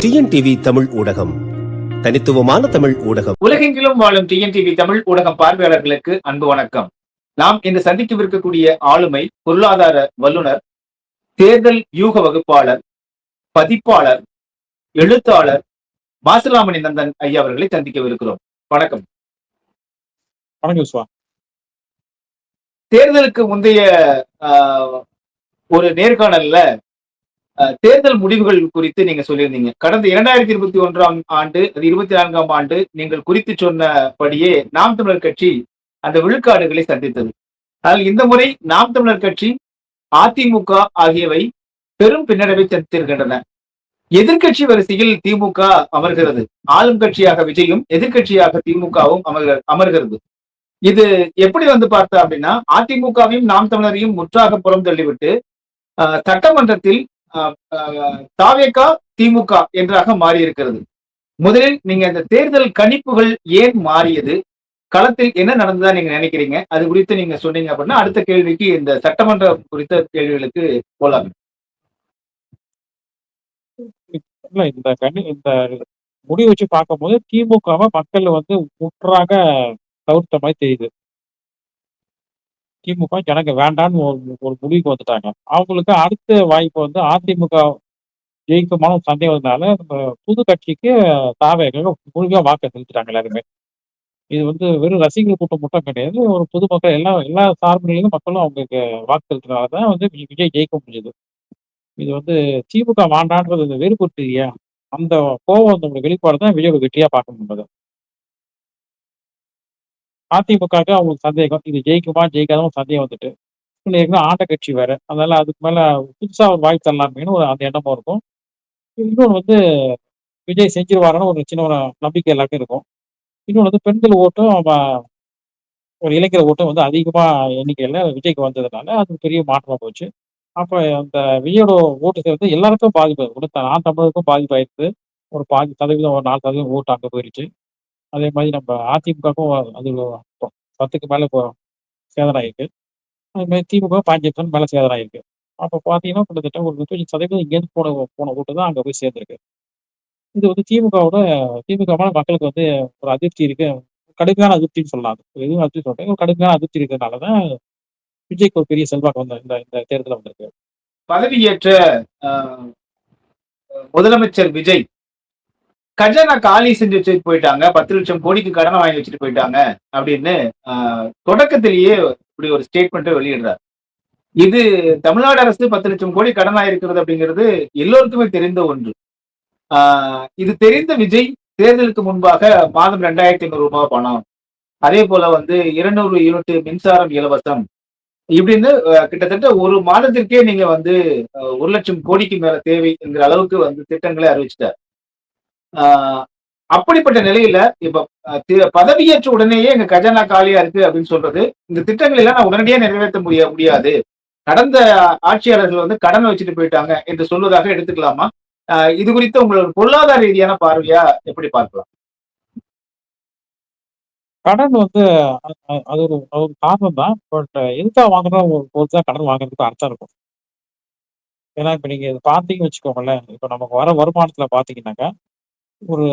TNTV Tamil ஊடகம், தனித்துவமான தமிழ் ஊடகம். உலகெங்கிலும் வாழும் டிஎன்டிவி தமிழ் ஊடகம் பார்வையாளர்களுக்கு அன்பு வணக்கம். நாம் இன்று சந்திக்கவிருக்கக்கூடிய ஆளுமை பொருளாதார வல்லுநர், தேர்தல் யூக வகுப்பாளர், பதிப்பாளர், எழுத்தாளர் மாசிலாமணி நந்தன் ஐயா அவர்களை சந்திக்கவிருக்கிறோம். வணக்கம். வணக்கம். தேர்தலுக்கு முந்தைய ஒரு நேர்காணல்ல தேர்தல் முடிவுகள் குறித்து நீங்க சொல்லியிருந்தீங்க. கடந்த 2021ஆம் ஆண்டு, அது 24ஆம் ஆண்டு நீங்கள் குறித்து சொன்னபடியே நாம் தமிழர் கட்சி அந்த விழுக்காடுகளை சந்தித்தது. ஆனால் இந்த முறை நாம் தமிழர் கட்சி, அதிமுக ஆகியவை பெரும் பின்னடைவை சந்தித்திருக்கின்றன. எதிர்கட்சி வரிசையில் திமுக அமர்கிறது. ஆளும் கட்சியாக விஜயும், எதிர்கட்சியாக திமுகவும் அமர்கிறது. இது எப்படி பார்த்தா அப்படின்னா, அதிமுகவையும் நாம் தமிழரையும் முற்றாக புறம் தள்ளிவிட்டு சட்டமன்றத்தில் தாவேகா திமுக என்றாக மாறி இருக்கிறது. முதலில் நீங்க இந்த தேர்தல் கணிப்புகள் ஏன் மாறியது, களத்தில் என்ன நடந்ததா நீங்க நினைக்கிறீங்க, அது குறித்து நீங்க சொன்னீங்க அப்படின்னா அடுத்த கேள்விக்கு, இந்த சட்டமன்ற குறித்த கேள்விகளுக்கு போலாம். இந்த முடிவு வச்சு பார்க்கும்போது திமுகவை மக்கள் முற்றாக தவிர்த்த மாதிரி தெரியுது. திமுக ஜனங்க வேண்டான்னு ஒரு முடிவுக்கு வந்துட்டாங்க. அவங்களுக்கு அடுத்த வாய்ப்பு அதிமுக ஜெயிக்குமான சந்தேகம் வந்ததுனால புது கட்சிக்கு தாவேக முழுமையா வாக்கு செலுத்திட்டாங்க எல்லாருமே. இது வெறும் ரசிகர்கள் கூட்டம் மட்டும் கிடையாது. ஒரு பொதுமக்கள் எல்லா சார்பிலையும் மக்களும் அவங்களுக்கு வாக்கு செலுத்தினாலதான் விஜய் ஜெயிக்க முடிஞ்சது. இது திமுக வேண்டான்றது வெறுப்பு இல்லையா, அந்த கோபம் வெளிப்பாடு தான் விஜயோட வெற்றியா பார்க்க முடியாது. அதிமுகவுக்கு அவங்களுக்கு சந்தேகம், இது ஜெயிக்குமா ஜெயிக்காத சந்தேகம் வந்துட்டு, ஆண்ட கட்சி வேற, அதனால அதுக்கு மேல புதுசா ஒரு வாய்ப்பு தரலாமேன்னு அந்த எண்ணமும் இருக்கும். இன்னொன்று விஜய் செஞ்சிருவாருன்னு ஒரு சின்ன ஒரு நம்பிக்கை எல்லாருக்கும் இருக்கும். இன்னொன்று பெண்கள் ஓட்டும் ஒரு இளைஞர் ஓட்டும் அதிகமா எண்ணிக்கையில விஜய்க்கு வந்ததுனால அது பெரிய மாற்றமா போச்சு. அப்ப அந்த விஜயோட ஓட்டு எல்லாருக்கும் பாதிப்பு, நான் தமிழருக்கும் பாதிப்பாயிருக்கு. ஒரு 5% ஒரு 4% ஓட்டு அங்க போயிடுச்சு. அதே மாதிரி நம்ம அதிமுகவும் அது 10க்கு மேல இப்போ சேதம் ஆயிருக்கு. அதே மாதிரி திமுக 5% மேல சேதம் ஆயிருக்கு. அப்ப பாத்தீங்கன்னா கிட்டத்தட்ட ஒரு 30% இங்கேருந்து போன ஓட்டு தான் அங்க போய் சேர்ந்திருக்கு. இது திமுக மேல மக்களுக்கு ஒரு அதிருப்தி இருக்கு, கடுமையான அதிருப்தின்னு சொல்லலாம். எதுவும் அதிருப்தி சொல்றேன், ஒரு கடுமையான அதிருப்தி இருக்கிறதுனாலதான் விஜய்க்கு ஒரு பெரிய செல்வாக்கு இந்த தேர்தல் வந்திருக்கு. பதவியேற்ற முதலமைச்சர் விஜய் கஜானா காலி செஞ்சு வச்சுட்டு போயிட்டாங்க, 10 லட்சம் கோடிக்கு கடனை வாங்கி வச்சுட்டு போயிட்டாங்க அப்படின்னு தொடக்கத்திலேயே இப்படி ஒரு ஸ்டேட்மெண்ட் வெளியிடுறார். இது தமிழ்நாடு அரசு 10 லட்சம் கோடி கடன் ஆயிருக்கிறது அப்படிங்கிறது எல்லோருக்குமே தெரிந்த ஒன்று. இது தெரிந்த விஜய் தேர்தலுக்கு முன்பாக மாதம் 2500 ரூபாய் பணம், அதே போல 200 யூனிட் மின்சாரம் இலவசம் இப்படின்னு கிட்டத்தட்ட ஒரு மாதத்திற்கே நீங்க 1 லட்சம் கோடிக்கு மேல தேவை என்கிற அளவுக்கு திட்டங்களை அறிவிச்சிட்டார். அப்படிப்பட்ட நிலையில இப்ப பதவியேற்ற உடனேயே எங்க கஜானா காலியா இருக்கு அப்படின்னு சொல்றது, இந்த திட்டங்களை எல்லாம் நான் உடனடியாக நிறைவேற்ற முடியாது, கடந்த ஆட்சியாளர்கள் கடனை வச்சுட்டு போயிட்டாங்க என்று சொல்வதாக எடுத்துக்கலாமா? இது குறித்து உங்களோட பொருளாதார ரீதியான பார்வையா எப்படி பார்க்கலாம்? கடன் அது ஒரு காரணம் தான். பட் எதுக்காக வாங்குறோம் பொறுத்துதான் கடன் வாங்குறதுக்கு அர்த்தம் இருக்கும். ஏன்னா இப்ப நீங்க பாத்தீங்கன்னு வச்சுக்கோங்களேன், இப்ப நமக்கு வர வருமானத்துல பாத்தீங்கன்னாக்கா ஒரு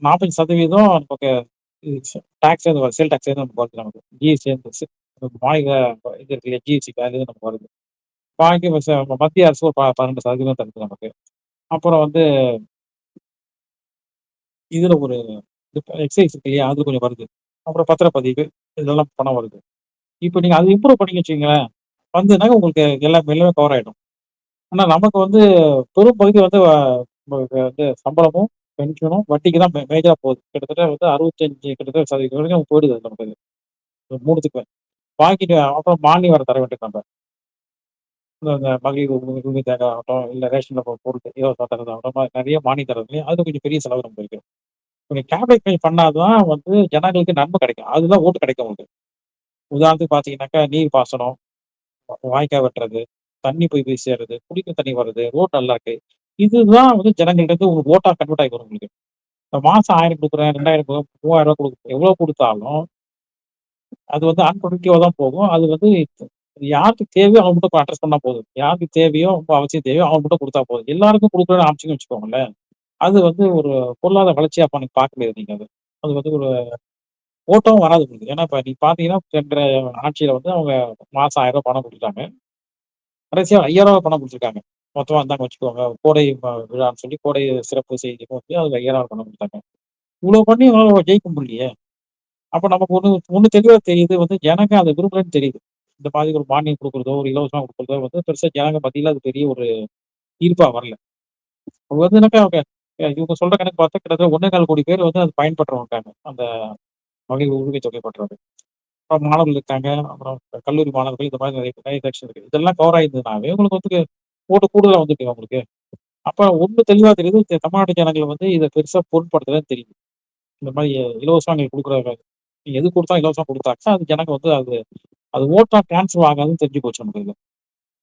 40% நமக்கு டாக்ஸ் சேல் டாக்ஸ் நமக்கு வருது. நமக்கு ஜிஎஸ்டி மாநில இது இருக்கு இல்லையா, ஜிஎஸ்டி அதுலேருந்து நமக்கு வருது. பாக்கி மத்திய அரசு ஒரு 12% தருது நமக்கு. அப்புறம் இதுல ஒரு எக்ஸைஸ் இருக்கு இல்லையா, அது கொஞ்சம் வருது. அப்புறம் பத்திரப்பதிவு இதெல்லாம் பணம் வருது. இப்போ நீங்க அது இம்ப்ரூவ் பண்ணி வச்சீங்களேன், வந்ததுனாக்க உங்களுக்கு எல்லாமே கவர் ஆயிடும். ஆனா நமக்கு பெரும் பகுதி சம்பளமும் பென்ஷனும் வட்டிக்கு தான் மேஜரா போகுது. கிட்டத்தட்ட 65% வரைக்கும் போயிடுது நமக்கு, மூணுத்துக்கு. பாக்கிட்டு அப்புறம் மானியம் வர தர வேண்டியது நம்ம. இந்த மகளிர் உரிமை தேவை ஆகட்டும், இல்ல ரேஷன்ல பொருள் இலவசம் தரது ஆகட்டும், நிறைய மானியம் தரது, அது கொஞ்சம் பெரிய செலவு நமக்கு இருக்கு. நீங்க கேபினட் பண்ணாதான் ஜனங்களுக்கு நன்மை கிடைக்கும், அதுதான் ஓட்டு கிடைக்கும் உங்களுக்கு. உதாரணத்துக்கு பாத்தீங்கன்னாக்கா நீர் பாசனம், வாய்க்கால் வெட்டுறது, தண்ணி போய் சேர்றது, குடிக்க தண்ணி வருது, ரோட் நல்லா இருக்கு, இதுதான் ஜனங்கள்கிட்ட உங்களுக்கு ஓட்டா கன்வெர்ட் ஆகி வரும். உங்களுக்கு மாசம் 1000 கொடுக்குறேன், 2000 3000 ரூபாய் கொடுக்குறேன், எவ்வளவு கொடுத்தாலும் அது அன்ப்ரொடக்டிவா தான் போகும். அது யாருக்கு தேவையோ அவங்க மட்டும் அட்ரஸ் பண்ணா போதும். யாருக்கு தேவையோ ரொம்ப அவசியம் தேவையோ அவங்க மட்டும் கொடுத்தா போதும். எல்லாருக்கும் கொடுக்குறேன்னு ஆரம்பிச்சுன்னு வச்சுக்கோங்களேன், அது வந்து ஒரு பொருளாதார வளர்ச்சியா அப்ப நீங்க பார்க்க முடியாது நீங்க அது. அது வந்து ஒரு ஓட்டமும் வராது உங்களுக்கு. ஏன்னா இப்ப நீங்க பார்த்தீங்கன்னா, சென்ற ஆட்சியில வந்து அவங்க மாசம் ரூ. 1000 பணம் குடுத்துட்டாங்க. கடைசியா ரூ. 5000 பணம் குடுத்துருக்காங்க. மொத்தமா இந்தாங்க வச்சுக்கோங்க. கோடை விழான்னு சொல்லி கோடை சிறப்பு செய்தி போட்டு அதுக்கு ரூ. 5000 பணம் குடுத்தாங்க. இவ்வளோ பண்ணி உங்களால ஜெயிக்க முடியலையே! அப்ப நமக்கு ஒண்ணு ஒண்ணு தெளிவா தெரியுது வந்து ஜனங்க அத விரும்பலன்னு தெரியுது. இந்த மாதிரி ஒரு மானியம் குடுக்குறதோ, ஒரு இலவசமா குடுக்குறதோ வந்து பெருசா ஜனங்க மத்தியில அது பெரிய ஒரு ஈர்ப்பா வரல. அப்ப வந்து என்னக்கா அவங்க இவங்க சொல்ற கணக்கு பார்த்தா கிட்டத்தட்ட 1,4 கோடி பேர் வந்து அது பயன்பெற்றவங்க இருக்காங்க. அந்த மகளிர் உரிமை தொகை பெற்றவர்கள். அப்புறம் மாணவர்கள் இருக்காங்க. அப்புறம் கல்லூரி மாணவர்கள் இந்த மாதிரி நிறைய செக்ஷன் இருக்கு. இதெல்லாம் கவர் ஆயிருந்ததுனாவே உங்களுக்கு வந்து ஓட்டு கூடுதலா வந்துருக்குங்க உங்களுக்கு. அப்ப ஒண்ணு தெளிவா தெரியுது. தமிழ்நாட்டு ஜனங்கள் வந்து இத பெருசா பொருட்படுத்தலன்னு தெரியுது. இந்த மாரி இலவசமா நீங்க குடுக்குற நீங்க எது குடுத்தாலும் இலவசமா குடுத்தாக்கா, அது ஜனங்க வந்து அது அது ஓட்டா ட்ரான்ஸ்ஃபர் ஆகாதுன்னு தெரிஞ்சு போச்சு நமக்கு இதுல.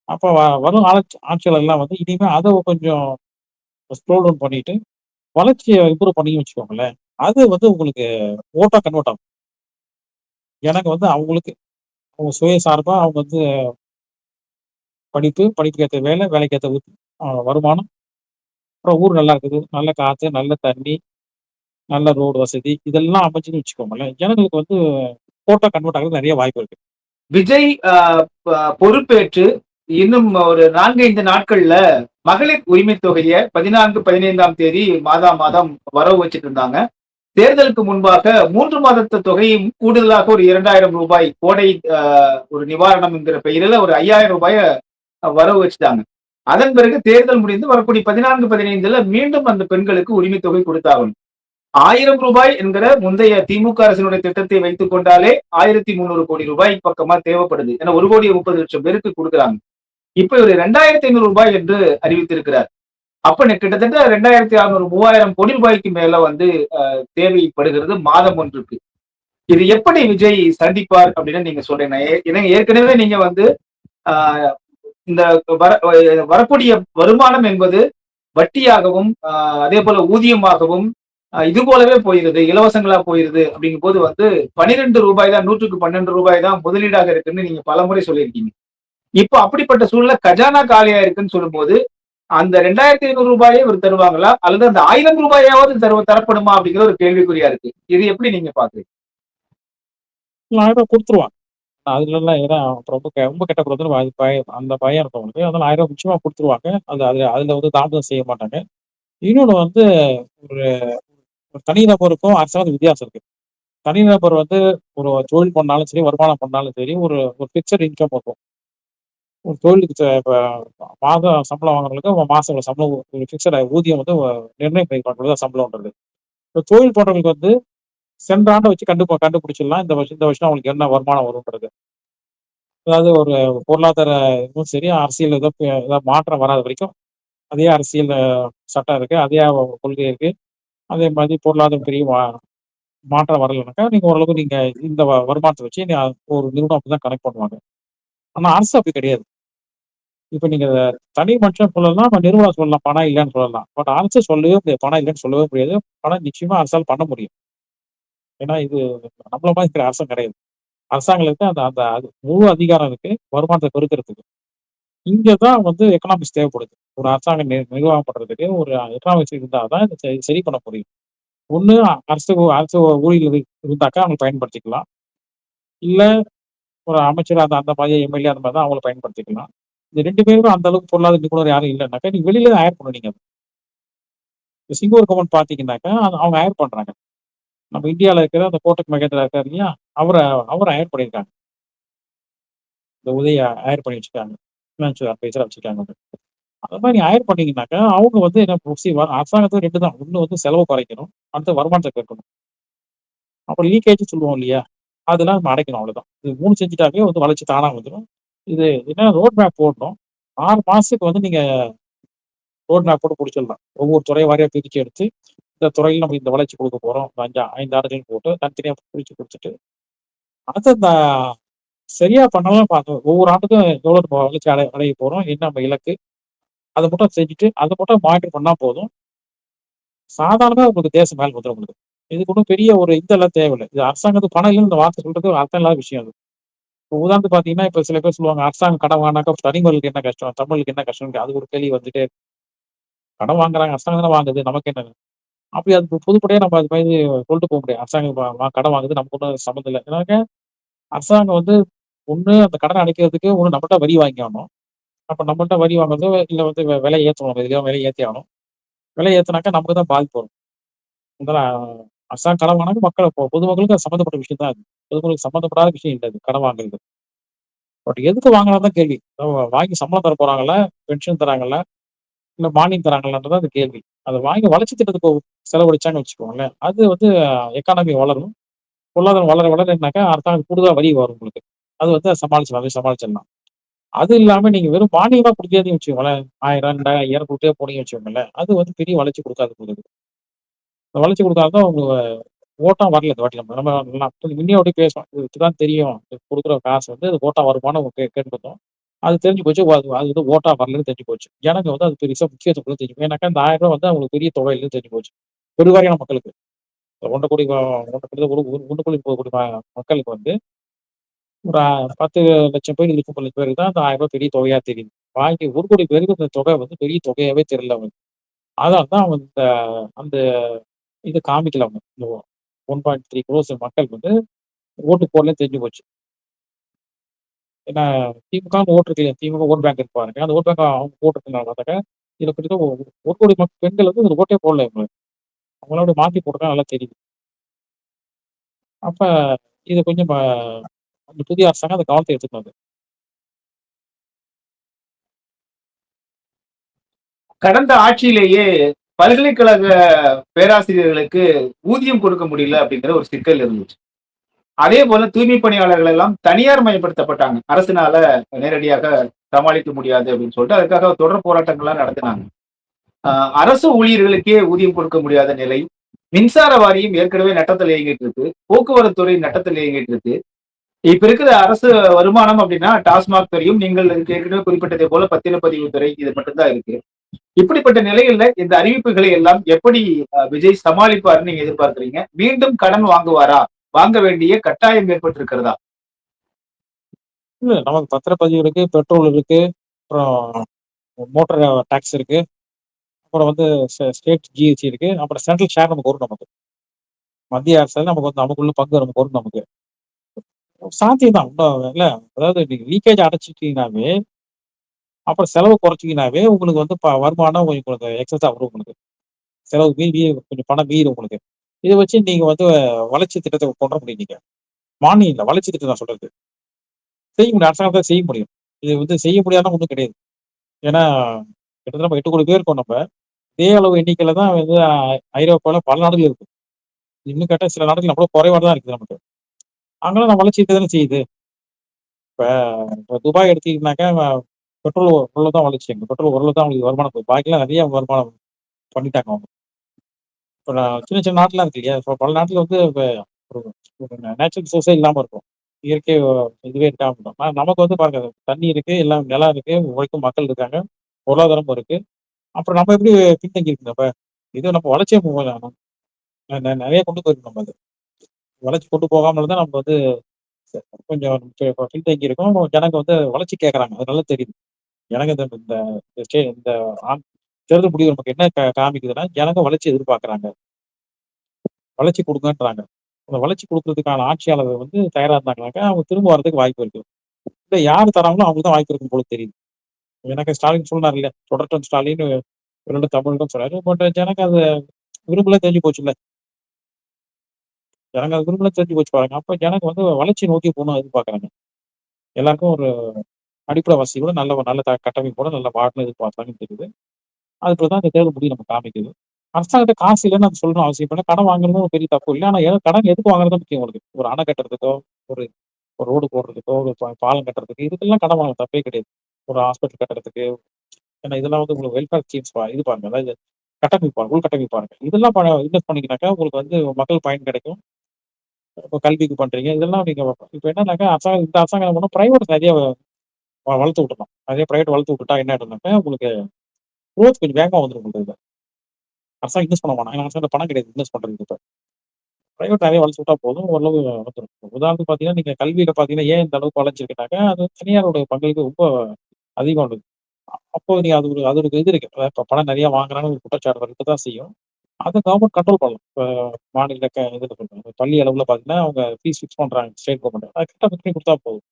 அப்ப வரும் ஆட்சியாளர்லாம் வந்து இனிமே அத கொஞ்சம் ஸ்லோ டவுன் பண்ணிட்டு, வளர்ச்சிய இம்ப்ரூவ் பண்ணீங்கன்னு வச்சுக்கோங்களேன். அது வந்து உங்களுக்கு ஓட்டா கன்வெர்ட் ஆகும். ஜனங்க வந்து அவங்களுக்கு அவங்க சுயசார்பா அவங்க வந்து படிப்புக்கு ஏத்த வேலை, வேலைக்கு ஏத்த வருமானம், அப்புறம் ஊர் நல்லா இருக்குது. நல்ல காத்து, நல்ல தண்ணி, நல்ல ரோடு வசதி இதெல்லாம் அமைஞ்சுதுன்னு வச்சுக்கோங்களேன். ஜனங்களுக்கு வந்து ஓட்டா கன்வெர்ட் ஆகுறதுக்கு நெறைய வாய்ப்பு இருக்கு. விஜய் பொறுப்பேற்று இன்னும் ஒரு 4, 5 நாட்கள்ல மகளிர் உரிமை தொகைய 14, 15ஆம் தேதி மாதம் வரவு வச்சுட்டு இருந்தாங்க. தேர்தலுக்கு முன்பாக 3 மாதத்து தொகையும் கூடுதலாக ஒரு ரூ. 2,000 கோடை ஒரு நிவாரணம் என்கிற பெயரில ஒரு ரூ. 5,000 வரவு வச்சுட்டாங்க. அதன் பிறகு தேர்தல் முடிந்து வரக்கூடிய 14, 15ல மீண்டும் அந்த பெண்களுக்கு உரிமை தொகை கொடுத்தாகணும். ரூ. 1,000 என்கிற முந்தைய திமுக அரசினுடைய திட்டத்தை வைத்துக் கொண்டாலே 1,300 கோடி ரூபாய் பக்கமா தேவைப்படுது. ஏன்னா 1,30,00,000 பேருக்கு கொடுக்குறாங்க. இப்ப இவர் ரூ. 2,500 என்று அறிவித்திருக்கிறார். அப்ப கிட்டத்தட்ட 2,600, 3,000 கோடி ரூபாய்க்கு மேல வந்து தேவைப்படுகிறது மாதம் ஒன்றுக்கு. இது எப்படி விஜய் சந்திப்பார் அப்படின்னு நீங்க சொல்றீங்க. ஏன்னா ஏற்கனவே நீங்க வந்து ஆஹ் இந்த வரக்கூடிய வருமானம் என்பது வட்டியாகவும் அதே போல ஊதியமாகவும் இது போலவே போயிருது, இலவசங்களா போயிருது அப்படிங்கும் போது வந்து ரூ. 12 தான், 100க்கு ரூ. 12 தான் முதலீடாக இருக்குன்னு நீங்க பலமுறை சொல்லியிருக்கீங்க. இப்போ அப்படிப்பட்ட சூழ்நிலை கஜானா காலியா இருக்குன்னு சொல்லும்போது அந்த ரூ. 2,500 இவர் தருவாங்களா அல்லது அந்த ரூ. 1,000 தரப்படுமா அப்படிங்கிற ஒரு கேள்விக்குறியா இருக்கு. இது எப்படி நீங்க பாக்குறீங்க? 1000 குடுத்துருவாங்க. அதுலலாம் ஏன்னா ரொம்ப ரொம்ப கெட்ட குடுத்துரும் அது அந்த பயம் இருக்கும் அவங்களுக்கு. அதனால 1000 நிச்சயமா குடுத்துருவாங்க. அதுல வந்து தாமதம் செய்ய மாட்டாங்க. இன்னொன்னு வந்து ஒரு ஒரு தனிநபருக்கும் அரசாங்கத்துக்கும் வித்தியாசம் இருக்கு. தனிநபர் வந்து ஒரு தொழில் பண்ணாலும் சரி, வருமானம் பண்ணாலும் சரி, ஒரு ஒரு பிக்ஸட் இன்கம் இருக்கும். ஒரு தொழிலுக்கு இப்ப மாதம் சம்பளம் வாங்குறவங்களுக்கு மாசம் ஒரு சம்பளம் ஒரு பிக்ஸட் ஊதியம் வந்து நிர்ணயம் பண்ணிருப்பாங்க சம்பளம்ன்றது. இப்ப தொழில் பண்றவங்களுக்கு வந்து சென்ற ஆண்ட வச்சு கண்டுபிடிச்சிடலாம். இந்த வருஷம் அவங்களுக்கு என்ன வருமானம் வரும்ன்றது. அதாவது ஒரு பொருளாதார இதுவும் சரி, அரசியல் ஏதாவது மாற்றம் வராத வரைக்கும் அதே அரசியல் சட்டம் இருக்கு. அதே கொள்கை இருக்கு. அதே மாதிரி பொருளாதாரம் பெரிய மாற்றம் வரலைனாக்கா, நீங்க ஓரளவுக்கு நீங்க இந்த வருமானத்த வச்சு ஒரு நிறுவனம் அப்படிதான் கனெக்ட் பண்ணுவாங்க. ஆனா அரசு அப்படி கிடையாது. இப்ப நீங்க தனி மனுஷன் சொல்லலாம், நிறுவனம் சொல்லலாம். பணம் இல்லன்னு சொல்லலாம். பட் அரசு சொல்லவே முடியாது. பணம் இல்லன்னு சொல்லவே முடியாது. பணம் நிச்சயமா அரசால பண்ண முடியும். ஏன்னா இது நம்மள மாதிரி இருக்கிற அரசு கிடையாது. அரசாங்கங்களுக்கு அந்த அந்த அது முழு அதிகாரம் இருக்கு. வருமானத்த பெருக்கிறதுக்கு. இங்க தான் வந்து எக்கனாமிக்ஸ் தேவைப்படுது. ஒரு அரசாங்கம் நிர்வாகம் பண்றதுக்கு ஒரு எக்கனாமிக்ஸ் இருந்தா தான் இத சரி பண்ண முடியும். ஒண்ணு அரசு அரசு ஊழியர்கள் இருந்தாக்கா அவங்க பயன்படுத்திக்கலாம். இல்ல ஒரு அமைச்சர் அந்த அந்த மாதிரி எம்எல்ஏ அந்த மாதிரி தான் அவங்கள பயன்படுத்திக்கலாம். இந்த 2 பேருமே அந்த அளவுக்கு பொருளாதார நிபுணர் யாரும் இல்லன்னாக்கா, நீங்க வெளியில தான் ஹயர் பண்ணணும் நீங்க. இப்ப சிங்கப்பூர் கவர்மெண்ட் பார்த்தீங்கன்னாக்கா, அவங்க ஹயர் பண்றாங்க. நம்ம இந்தியால இருக்கிற அந்த கோட்டக் மகேந்திரா இருக்காரு இல்லையா? அவர அவர ஹயர் பண்ணியிருக்காங்க. இந்த உதய ஹயர் பண்ணி வச்சுருக்காங்க. ஃபினான்சியல் அட்வைசரா வச்சிருக்காங்க. அது மாதிரி ஹயர் பண்ணீங்கன்னாக்கா, அவங்க வந்து என்ன அரசாங்கத்துக்கு 2 தான். ஒண்ணு வந்து செலவு குறைக்கணும். அடுத்து வருமானத்த பெருக்கணும். அப்புறம் லீக்கேஜ் சொல்லுவோம் இல்லையா? அதெல்லாம் நம்ம அடைக்கணும் அவ்வளவுதான். இது 3 செஞ்சுட்டாவே வந்து வளர்ச்சி தானா வந்துரும். இது என்ன ரோட் மேப் போடணும். 6 மாசத்துக்கு வந்து நீங்க ரோட் மேப் போட்டு முடிச்சிடலாம். ஒவ்வொரு துறை வாரியா பிரிச்சு எடுத்து, இந்த துறையில நம்ம இந்த வளர்ச்சி குடுக்க போறோம். 5 ஆண்டுகள் போட்டு தனித்தனியா பிரிச்சு குடுத்துட்டு, அடுத்து சரியா பண்ணலாம் பார்க்கணும். ஒவ்வொரு ஆண்டுக்கும் எவ்வளவு நம்ம வளர்ச்சி அடைய போறோம், என்ன நம்ம இலக்கு, அத மட்டும் செஞ்சுட்டு, அத மட்டும் மானிட்டர் பண்ணா போதும். சாதாரணமா உங்களுக்கு தேசம் மேல வந்துரும் உங்களுக்கு. இதுக்கு ஒண்ணும் பெரிய ஒரு இதெல்லாம் தேவையில்ல. இது அரசாங்கத்துக்கு பணம் இல்லன்னு இந்த வார்த்தை சொல்றது அர்த்தம் இல்லாத விஷயம் அது. இப்ப உதாரணத்துக்கு பார்த்தீங்கன்னா, இப்ப சில பேர் சொல்லுவாங்க, அரசாங்கம் கடன் வாங்குனாக்கா தனிமர்களுக்கு என்ன கஷ்டம்? தமிழுக்கு என்ன கஷ்டம்? அது ஒரு கேள்வி வந்துட்டே இருக்கு. கடன் வாங்குறாங்க. அரசாங்கம் தானே வாங்குது. நமக்கு என்ன? அப்படி அது பொதுப்படையா நம்ம அது மாரி சொல்லிட்டு போ முடியாது. அரசாங்கம் கடன் வாங்குது. நமக்கு ஒண்ணும் சம்மந்தம் இல்ல. ஏன்னாக்க அரசாங்கம் வந்து ஒண்ணு அந்த கடன அடைக்கிறதுக்கு ஒண்ணு நம்மள்ட்ட வரி வாங்கியாகணும். அப்ப நம்மள்ட்ட வரி வாங்குறதோ, இல்ல வந்து விலை ஏத்தணும். எதுலயோ விலை ஏத்தி ஆகணும். விலை ஏத்துனாக்கா நமக்கு தான் பாதிப்பு வரும். அதனால அரசாங்கம் கடன் வாங்குனாக்க பொதுமக்களுக்கு அது சம்மந்தப்பட்ட விஷயம் தான் அது. பொதுமக்களுக்கு சம்மந்தப்படாத விஷயம் இல்ல அது. கடன் வாங்குறது. பட் எதுக்கு வாங்குறான்னு தான் கேள்வி. வாங்கி சம்பளம் தர போறாங்களா? பென்ஷன் தராங்களா? இல்ல மானியம் தராங்களான்றது தான் அந்த கேள்வி. அத வாங்கி வளர்ச்சி திட்டத்துக்கு செலவழிச்சாங்கன்னு வச்சுக்கோங்களேன். அது வந்து எக்கானமி வளரும். பொருளாதாரம் வளர வளர என்னாக்கா அரசாங்கம் கூடுதலா வரி வரும் உங்களுக்கு. அது வந்து சமாளிச்சிடலாம். அது இல்லாம நீங்க வெறும் மானியமா குடுத்தீங்கன்னு வச்சுக்கோங்களேன். 1000, 2000 குடுத்துட்டே போனீங்கன்னு வச்சுக்கோங்களேன். அது வந்து பெரிய வளர்ச்சி குடுக்காது உங்களுக்கு. அந்த வளர்ச்சி குடுக்காத தான் உங்களுக்கு ஓட்டா வரல இந்த வாட்டி நம்ம நம்ம நம்ம முன்னயே ஓட்டி பேசுவோம். இதுதான் தெரியும். குடுக்குற காசு வந்து அது ஓட்டா வருமான்னு கேட்டுருந்தோம். அது தெரிஞ்சு போச்சு. அது வந்து ஓட்டா வரலன்னு தெரிஞ்சு போச்சு. ஜனங்க வந்து அது பெருசா முக்கியத்துவம் தெரியும். ஏன்னாக்கா இந்த ரூ. 1000 வந்து அவங்களுக்கு பெரிய தொகை இல்லன்னு தெரிஞ்சு போச்சு. பெருவாரியான மக்களுக்கு. 1,30,30,30,30,30,30,30,30,30,30,30,30,30,30,30,30,30,30,30,30,30,30,30,30,30,30,30,30,30,30,30,30,30,30,30,30,30,30,30,30,30,30,30,30,30,30,30,30,30,30,30,30,30,00,000 பேருக்கு தான் அந்த ரூ. 1000 பெரிய பெரிய தொகையா தெரியுது. பாக்கி 1,00,00,000 பேருக்கு இந்த தொகை வந்து பெரிய தொகையாவே தெரியல அவங்களுக்கு. அதனால தான் அவங்க அந்த இத காமிக்கல அவங்க. இந்த 1.3 கோர்ஸ் மக்கள் வந்து ஓட்டு போடலன்னு தெரிஞ்சு போச்சு. ஏன்னா திமுகன்னு ஓட்டு இருக்கு இல்லையா? திமுக ஓட் பேங்க் இருக்கு பாருங்க. அந்த ஓட் பேங்க் அவங்க போட்டிருக்கனால பார்த்தாக்கா, இதுல கிட்டத்தட்ட 1,00,00,000 பெண்கள் வந்து இதுல ஓட்டே போடல இவங்க. அவங்களோட மாத்தி போட்டிருக்காங்க நல்லா தெரியுது. அப்ப இது கொஞ்சம் அந்த புதிய அரசாங்கம் அந்த கவனத்த எடுத்துக்கணும் அது. கடந்த ஆட்சியிலேயே பல்கலைக்கழக பேராசிரியர்களுக்கு ஊதியம் கொடுக்க முடியல அப்படிங்கிற ஒரு சிக்கல் இருந்துச்சு. அதே போல தூய்மை பணியாளர்கள் எல்லாம் தனியார் மயப்படுத்தப்பட்டாங்க. அரசினால நேரடியாக சமாளிக்க முடியாது அப்படின்னு சொல்லிட்டு அதுக்காக தொடர் போராட்டங்கள்லாம் நடத்தினாங்க. அரசு ஊழியர்களுக்கே ஊதியம் கொடுக்க முடியாத நிலை. மின்சார வாரியம் ஏற்கனவே நட்டத்தில் இயங்கிட்டு இருக்கு. போக்குவரத்து துறை நட்டத்தில் இயங்கிட்டு இருக்கு. இப்ப இருக்கிற அரசு வருமானம் அப்படின்னா டாஸ்மாக் துறையும் நீங்கள் ஏற்கனவே குறிப்பிட்டதை போல பத்திரப்பதிவு துறை இது மட்டும்தான் இருக்கு. இப்படிப்பட்ட நிலையில இந்த அறிவிப்புகளை எல்லாம் எப்படி விஜய் சமாளிப்பாருன்னு நீங்க எதிர்பார்க்கிறீங்க? மீண்டும் கடன் வாங்குவாரா? வாங்க வேண்டிய கட்டாயம் ஏற்பட்டிருக்கிறதா? இல்ல நமக்கு பத்திரப்பதிவு இருக்கு, பெட்ரோல் இருக்கு, அப்புறம் மோட்டார் டாக்ஸ் இருக்கு, அப்புறம் வந்து ஸ்டேட் ஜிஎஸ்டி இருக்கு, அப்புறம் சென்ட்ரல் ஷேர் நமக்கு வரும் நமக்கு. மத்திய அரசால நமக்கு வந்து நமக்குள்ள பங்கு நமக்கு வரும் நமக்கு. சாத்தியம் தான். இல்ல அதாவது நீங்க லீக்கேஜ் அடைச்சிட்டீங்கன்னாவே, அப்புறம் செலவு குறைச்சீங்கன்னாவே உங்களுக்கு வந்து வருமானம் உங்களுக்கு எக்ஸஸா வரும் உங்களுக்கு. செலவு மீறி கொஞ்சம் பணம் மீறும் உங்களுக்கு. இத வச்சு நீங்க வந்து வளர்ச்சி திட்டத்த கொண்டு வர முடியும் நீங்க. மானியம் இல்ல, வளர்ச்சி திட்டம் நான் சொல்றது. செய்ய முடியும். அரசாங்கத்தால செய்ய முடியும். இது வந்து செய்ய முடியாதுன்னா ஒண்ணும் கிடையாது. ஏன்னா, கிட்டத்தட்ட நம்ம 8,00,00,000 பேர் இருக்கோம் நம்ம. இதே அளவு எண்ணிக்கையில தான் வந்து ஐரோப்பால பல நாடுகள் இருக்கு. இன்னும் கேட்டா சில நாடுகள் நம்மளோட குறைவா தான் இருக்குது நமக்கு. அங்கலாம் நம்ம வளர்ச்சி இருக்க தானே செய்யுது. இப்ப இப்ப துபாய் எடுத்தீங்கன்னாக்கா, பெட்ரோல் ஓரளவு தான் வளர்ச்சி. அங்க பெட்ரோல் ஓரளவு தான் அவங்களுக்கு வருமானம் போகுது. பாக்கிலாம் நிறைய வருமானம் பண்ணிட்டாங்க அவங்க. இப்ப சின்ன சின்ன நாட்டுலாம் இருக்கு இல்லையா? இப்ப பல நாட்டுல வந்து இப்ப ஒரு ஒரு நேச்சுரல் ரிசோர்ஸே இல்லாம இருக்கும். இயற்கை இதுவே இல்லாம இருக்கும். ஆனா நமக்கு வந்து பாருங்க தண்ணி இருக்கு, எல்லாம் நிலம் இருக்கு, உழைக்கும் மக்கள் இருக்காங்க, பொருளாதாரமும் இருக்கு. அப்புறம் நம்ம எப்படி பின்தங்கி இருக்கோம் அப்ப? இது நம்ம வளர்ச்சியே போகல. நிறைய கொண்டு போயிருக்கோம் நம்ம அது. வளர்ச்சி கொண்டு போகாம இருந்தா நம்ம வந்து கொஞ்சம் பின்தங்கி இருக்கோம். ஜனங்க வந்து வளர்ச்சி கேட்கறாங்க. அது நல்லா தெரியுது. ஜனங்க இந்த இந்த இந்த ஸ்டே இந்த ஆம் தேர்தல் முடிவு நமக்கு என்ன காமிக்குதுன்னா, ஜனங்க வளர்ச்சி எதிர்பார்க்குறாங்க. வளர்ச்சி குடுங்கன்றாங்க. அந்த வளர்ச்சி குடுக்குறதுக்கான ஆட்சியாளர்கள் வந்து தயாரா இருந்தாங்கனாக்கா, அவங்க திரும்ப வரதுக்கு வாய்ப்பு இருக்கு. இல்ல யார் தராங்களோ அவங்களுக்கு தான் வாய்ப்பு இருக்கும் போல தெரியுது. எனக்கு ஸ்டாலின் சொன்னார் இல்லையா? தொடர்ந்து ஸ்டாலின் 2 தமிழ்னு சொன்னாரு. பட் ஜனங்க அத விரும்பல தெரிஞ்சு போச்சுல்ல. ஜனங்க அத விரும்பல தெரிஞ்சு போச்சு பாருங்க. அப்ப ஜனங்க வந்து வளர்ச்சி நோக்கி போகணும்னு எதிர்பார்க்குறாங்க. எல்லாருக்கும் ஒரு அடிப்படை வசதியோட நல்ல நல்ல கட்டமைப்போட நல்ல வாழணும்னு எதிர்பார்க்குறாங்கன்னு தெரியுது. அதுக்கு தான் இந்த தேர்தல் முடிவு நமக்கு காமிக்குது. அரசாங்கத்த காசு இல்லன்னு அது சொல்லணும் அவசியம் இல்ல. கடன் வாங்குறதும் ஒரு பெரிய தப்பு இல்ல. ஆனா கடன் எதுக்கு வாங்குறது முக்கியம் உங்களுக்கு. ஒரு அணை கட்டுறதுக்கோ, ஒரு ஒரு ரோடு போடுறதுக்கோ, ஒரு பாலம் கட்டுறதுக்கு இதுக்கெல்லாம் கடன் வாங்க தப்பே கிடையாது. ஒரு ஹாஸ்பிட்டல் கட்டுறதுக்கு, ஏன்னா இதெல்லாம் வந்து உங்களுக்கு வெல்ஃபேர் ஸ்கீம்ஸ் இது பாருங்க. அதாவது கட்டமைப்பாங்க, உள்கட்டமைப்பாங்க. இதெல்லாம் இன்வெஸ்ட் பண்ணீங்கன்னாக்கா உங்களுக்கு வந்து மக்கள் பயன் கிடைக்கும். இப்ப கல்விக்கு பண்றீங்க. இதெல்லாம் நீங்க இப்ப என்னன்னாக்கா இந்த அரசாங்கம் என்ன பண்ணும் பிரைவேட் நிறைய வளர்த்து விட்டுறணும். நிறைய பிரைவேட் வளர்த்து விட்டுட்டா என்ன ஆயிடும்னாக்கா உங்களுக்கு குரோத் கொஞ்சம் வேகமா வந்துரும் உங்களுக்கு. அரசாங்கம் இன்வெஸ்ட் பண்ண வேணாம். ஏன்னா அரசாங்கத்துல பணம் கிடையாது இன்வெஸ்ட் பண்றதுக்கு இப்ப. பிரைவேட் நிறைய வளர்த்து விட்டா போதும். ஓரளவு வந்துரும். உதாரணத்துக்கு பார்த்தீங்கன்னா, நீங்க கல்வியில பார்த்தீங்கன்னா, ஏன் இந்த அளவுக்கு வளர்ச்சிருக்குனாக்கா, அது தனியாருடைய பங்களிப்பு ரொம்ப அதிகம் உள்ளது. அப்போ நீங்க அது ஒரு இது இருக்கு. இப்ப பணம் நிறைய வாங்குறாங்கன்னு ஒரு குற்றச்சாட்டு இருக்கத்தான் செய்யும். அத கவர்மெண்ட் கண்ட்ரோல் பண்ணலாம். இப்ப மாநில இதுல சொல்றேன். பள்ளி அளவுல பார்த்தீங்கன்னா, அவங்க ஃபீஸ் ஃபிக்ஸ் பண்றாங்க ஸ்டேட் கவர்மெண்ட். அது கரெக்ட்டா ஃபிக்ஸ் பண்ணி குடுத்தா போதும்.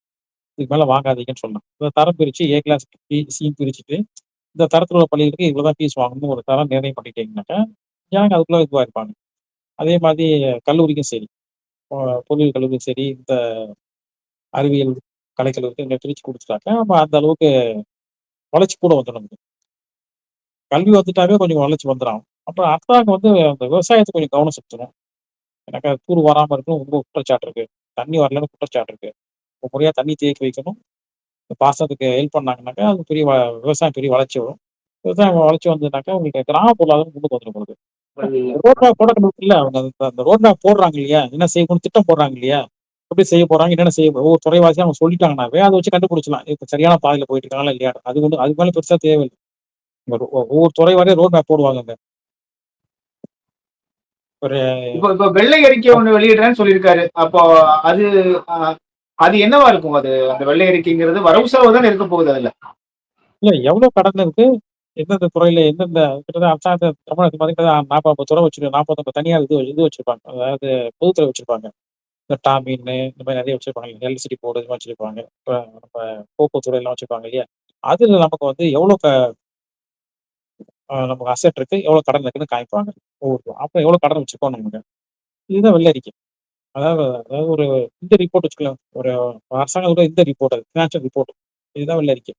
இதுக்கு மேல வாங்காதீங்கன்னு சொல்லலாம். இந்த தரம் பிரிச்சு ஏ கிளாஸ், பி, சின்னு பிரிச்சுட்டு, இந்த தரத்துல உள்ள பள்ளிகளுக்கு இவ்வளவுதான் ஃபீஸ் வாங்கணும்னு ஒரு தரம் நிர்ணயம் பண்ணிட்டீங்கன்னாக்கா, ஜனங்க அதுக்குள்ள இதுவா இருப்பாங்க. அதே மாதிரி கல்லூரிக்கும் சரி, அ பொறியியல் கல்லூரிக்கும் சரி, இந்த அறிவியல் கலைக்கல்லூரிக்கு இங்க பிரிச்சு குடுத்துட்டாக்கா, நம்ம அந்த அளவுக்கு வளர்ச்சி கூட வந்துரும் நமக்கு. கல்வி வந்துட்டாவே கொஞ்சம் வளர்ச்சி வந்துரும். அப்புறம் அரசாங்கம் வந்து அந்த விவசாயத்துக்கு கொஞ்சம் கவனம் செலுத்தணும். எனக்கு தூர் வராம இருக்கணும் ரொம்ப குற்றச்சாட்டு இருக்கு. தண்ணி வரலன்னு குற்றச்சாட்டு இருக்கு. முறையா தண்ணி தேக்கி வைக்கணும். பாசனத்துக்கு ஹெல்ப் பண்ணாங்கன்னாக்கா, அது பெரிய விவசாயம் பெரிய வளர்ச்சி வரும். விவசாயம் வளர்ச்சி வந்ததுனாக்கா, உங்களுக்கு கிராம பொருளாதாரம் முன்னுக்கு வந்துரும் உங்களுக்கு. ரோட் மேப் போட இருக்குல்ல, அவங்க அந்த ரோட் மேப் போடுறாங்க இல்லையா? என்ன செய்யணும்னு திட்டம் போடுறாங்க இல்லையா? எப்படி செய்ய போறாங்க? என்னென்ன செய்ய ஒவ்வொரு துறைவாசியா அவங்க சொல்லிட்டாங்கன்னாவே, அத வச்சு கண்டுபிடிச்சலாம். இப்ப சரியான பாதையில போயிட்டு இருக்காங்களா இல்லையா? அதுக்கு மேல பெருசா தேவையில்ல. ஒவ்வொரு துறை வாரியா ரோட் மேப் போடுவாங்கங்க. ஒரு இப்ப வெள்ளை அறிக்கை ஒண்ணு வெளியிடுறேன்னு சொல்லியிருக்காரு. அப்போ அது அ அது என்னவா இருக்கும் அது? அந்த வெள்ளை அறிக்கைங்கிறது வரவு செலவு தானே இருக்க போகுது அதுல. இல்ல எவ்வளவு கடன் இருக்கு? எந்தெந்த துறையில எந்தெந்த கிட்டத்தட்ட அரசாங்க தமிழகத்துக்கு பார்த்தீங்கன்னா 40 துறை வச்சிருக்காங்க. 49 தனியார் இது வச்சிருப்பாங்க. அதாவது பொதுத்துறை வச்சிருப்பாங்க. இந்த டாமின்னு இந்த மாதிரி நிறைய வச்சிருப்பாங்க. எலக்ட்ரிசிட்டி போர்டு இது மாதிரி வச்சிருப்பாங்க. இப்ப நம்ம போக்குவரத்து துறையெல்லாம் வச்சிருப்பாங்க இல்லையா? அதுல நமக்கு வந்து எவ்வளவு நமக்கு அசெட் இருக்கு, எவ்வளவு கடன் இருக்குன்னு காமிப்பாங்க. அப்ப எவ்வளவு கடன் வச்சிருக்கோம் நமக்கு. இதுதான் வெள்ளை அறிக்கை. அதாவது அதாவது ஒரு இந்த ரிப்போர்ட் வச்சுக்கலாம். ஒரு அரசாங்கத்தோட இந்த ரிப்போர்ட் அது ஃபினான்ஷியல் ரிப்போர்ட். இதுதான் வெள்ளை அறிக்கை.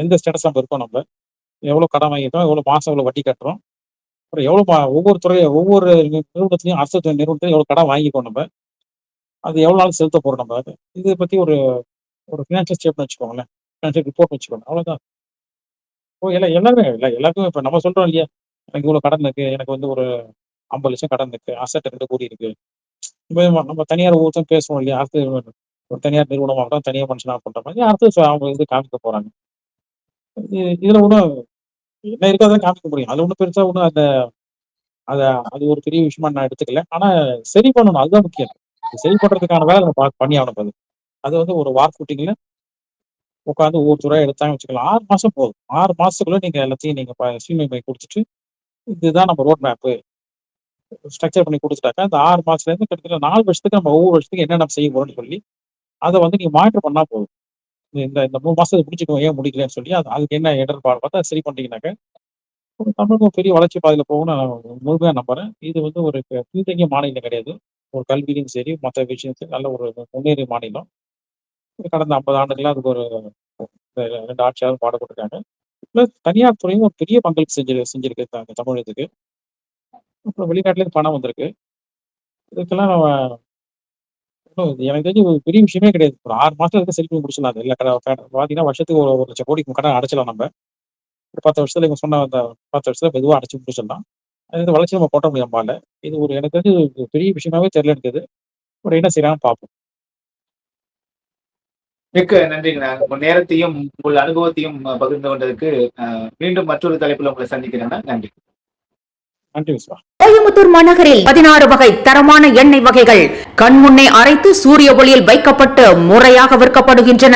எந்த ஸ்டேட்டஸ் நம்ம இருக்கோம் நம்ம. எவ்வளவு கடன் வாங்கிட்டோம், எவ்வளவு மாசம் எவ்வளவு வட்டி கட்டுறோம். அப்புறம் எவ்வளவு ஒவ்வொரு ஒவ்வொரு நிறுவனத்திலையும் அரசு நிறுவனத்திலையும் எவ்வளவு கடன் வாங்கிக்கோம் நம்ம. அது எவ்வளவு நாள் செலுத்த போறோம் நம்ம. இதை பத்தி ஒரு ஒரு ஃபினான்ஷியல் ஸ்டேட்மெண்ட் வச்சுக்கோங்களேன். ஃபினான்ஷியல் ரிப்போர்ட் வச்சுக்கோங்க. அவ்வளவுதான். எல்லாருமே எல்லாருக்குமே இப்ப நம்ம சொல்றோம் இல்லையா? எனக்கு இவ்வளவு கடன் இருக்கு. எனக்கு வந்து ஒரு 50 லட்சம் கடன் இருக்கு. அசெட் 2 கோடி இருக்கு. நம்ம தனியார் ஒவ்வொருத்தரும் பேசுவோம் இல்லையா? அரசு ஒரு தனியார் நிறுவனமாகட்டும், தனியார் மனுஷனா பண்ற மாதிரி அரசு அவங்க இது காமிக்க போறாங்க. இதுல ஒண்ணும் என்ன இருக்கோ அதான் காமிக்க முடியும். அது ஒண்ணும் பெருசா ஒண்ணும் அத அது ஒரு பெரிய விஷயமா நான் எடுத்துக்கல. ஆனா சரி பண்ணணும். அதுதான் முக்கியம். சரி பண்றதுக்கான வேலை நம்ம பண்ணி ஆகணும் அது. அது வந்து ஒரு வார் ஃபுட்டிங்ல உட்காந்து ஒவ்வொரு துறையா எடுத்தாங்க வச்சுக்கலாம். 6 மாசம் போதும். 6 மாசத்துக்குள்ள நீங்க எல்லாத்தையும் நீங்க ஸ்ட்ரீம் பண்ணி குடுத்துட்டு, இதுதான் நம்ம ரோட் மேப் ஸ்ட்ரக்சர் பண்ணி குடுத்துட்டாக்கா, இந்த 6 மாசத்துல இருந்து கிட்டத்தட்ட 4 வருஷத்துக்கு நம்ம ஒவ்வொரு வருஷத்துக்கு என்னென்ன செய்ய போறோம்னு சொல்லி, அத வந்து நீங்க மானிட்டர் பண்ணா போதும். இந்த இந்த 3 மாசத்துல முடிச்சுக்கணும் ஏன் முடிக்கலன்னு சொல்லி, அதுக்கு என்ன இடர்பாடு பார்த்தா சரி பண்ணிட்டீங்கன்னாக்க, தமிழகம் பெரிய வளர்ச்சி பாதையில போகும்னு நான் முழுமையா நம்புறேன். இது வந்து ஒரு பின்தங்கிய மாநிலம் கிடையாது. ஒரு கல்வியிலும் சரி, மத்த விஷயத்துல நல்ல ஒரு முன்னேறிய மாநிலம். கடந்த 50 ஆண்டுகளா அதுக்கு ஒரு 2 ஆட்சியாளரும் பாடுபட்டிருக்காங்க. பிளஸ் தனியார் துறையும் ஒரு பெரிய பங்களிப்பு செஞ்சிருக்கு தமிழகத்துக்கு. அப்புறம் வெளிநாட்டுல இருந்து பணம் வந்திருக்கு. இதுக்கெல்லாம் நம்ம எனக்கு தெரிஞ்சு ஒரு பெரிய விஷயமே கிடையாது. ஒரு 6 மாசத்துல இருக்க செல் பண்ணி முடிச்சிடலாம். அது இல்ல பார்த்தீங்கன்னா வருஷத்துக்கு ஒரு 1,00,000 கோடிக்கு கடன் அடைச்சிடலாம் நம்ம. ஒரு 10 வருஷத்துல இவங்க சொன்ன அந்த 10 வருஷத்துல மெதுவா அடைச்சு முடிச்சிடலாம். அது வளர்ச்சி நம்ம கொட்ட முடியும் நம்மால. இது ஒரு எனக்கு தெரிஞ்சு ஒரு பெரிய விஷயமாவே தெரியல எனக்கு இது. ஒரு என்ன செய்யறாங்கன்னு பார்ப்போம். மிக்க நன்றிங்க. உங்க நேரத்தையும், உங்கள் அனுபவத்தையும் பகிர்ந்து கொண்டதுக்கு மீண்டும் மற்றொரு தலைப்புல உங்களை சந்திக்கிறேன். நன்றி. நன்றி விஸ்வா. கோயம்புத்தூர் மாநகரில் 16 வகை தரமான எண்ணெய் வகைகள் கண்முன்னே அரைத்து சூரிய ஒளியில் வைக்கப்பட்டு முறையாக விற்கப்படுகின்றன.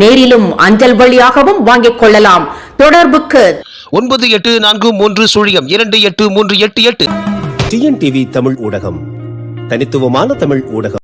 நேரிலும் அஞ்சல் வழியாகவும் வாங்கிக் கொள்ளலாம். தொடர்புக்கு 9843 02838. டிஎன்டிவி தமிழ் ஊடகம், தனித்துவமான தமிழ் ஊடகம்.